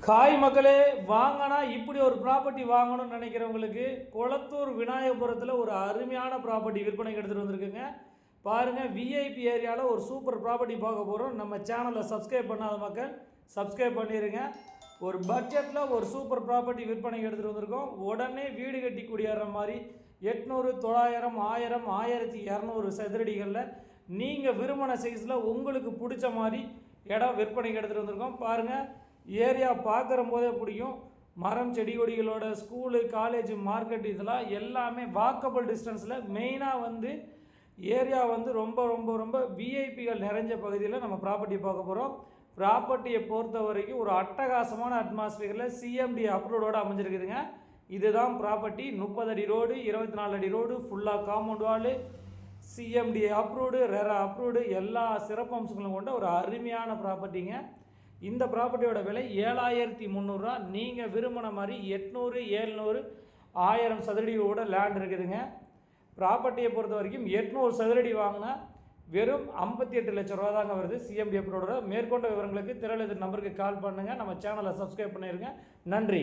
காய் மக்களே வாங்கினா இப்படி ஒரு ப்ராப்பர்ட்டி வாங்கணும்னு நினைக்கிறவங்களுக்கு கொளத்தூர் விநாயகபுரத்தில் ஒரு அருமையான ப்ராப்பர்ட்டி விற்பனைக்கு எடுத்துகிட்டு வந்திருக்குங்க. பாருங்கள், விஐபி ஏரியாவில் ஒரு சூப்பர் ப்ராப்பர்ட்டி பார்க்க போகிறோம். நம்ம சேனலை சப்ஸ்கிரைப் பண்ணாத மக்கள் சப்ஸ்கிரைப் பண்ணிடுங்க. ஒரு பட்ஜெட்டில் ஒரு சூப்பர் ப்ராப்பர்ட்டி விற்பனைக்கு எடுத்துகிட்டு வந்திருக்கோம். உடனே வீடு கட்டி குடியேற மாதிரி 800, 900, 1000, 1200 சதுரடிகளில் நீங்கள் விரும்பின சைஸில் உங்களுக்கு பிடிச்ச மாதிரி இடம் விற்பனைக்கு எடுத்துகிட்டு வந்திருக்கோம். பாருங்கள், ஏரியா பார்க்குற போதே பிடிக்கும். மரம் செடி கொடிகளோட ஸ்கூலு, காலேஜ், மார்க்கெட் இதெல்லாம் எல்லாமே வாக்கபிள் டிஸ்டன்ஸில். மெயினாக ஏரியா ரொம்ப ரொம்ப ரொம்ப விஐபிகள் நிறைஞ்ச பகுதியில் நம்ம ப்ராப்பர்ட்டி பார்க்க போகிறோம். ப்ராப்பர்ட்டியை பொறுத்த வரைக்கும் ஒரு அட்டகாசமான அட்மாஸ்பியரில் சிஎம்டி அப்ரூவோடு அமைஞ்சிருக்குதுங்க. இதுதான் ப்ராப்பர்ட்டி. 30 அடி ரோடு, 24 அடி ரோடு, ஃபுல்லாக காம்பவுண்ட் வாலு, சிஎம்டி அப்ரூவ்டு, ரெரா அப்ரூவ்டு, எல்லா சிறப்பம்சங்களும் கொண்ட ஒரு அருமையான ப்ராப்பர்ட்டிங்க. இந்த ப்ராப்பர்ட்டியோட விலை 7300 ரூபா. நீங்கள் விரும்பின மாதிரி 800, 700, 1000 சதுரடியோட லேண்ட் இருக்குதுங்க. ப்ராப்பர்ட்டியை பொறுத்த வரைக்கும் 800 சதுரடி வாங்கினா வெறும் 58 லட்சம் ரூபா தாங்க வருது சிஎம்டி அப்ரூவோட. மேற்கொண்ட விவரங்களுக்கு திரளது நம்பருக்கு கால் பண்ணுங்கள். நம்ம சேனலை சப்ஸ்கிரைப் பண்ணிடுங்க. நன்றி.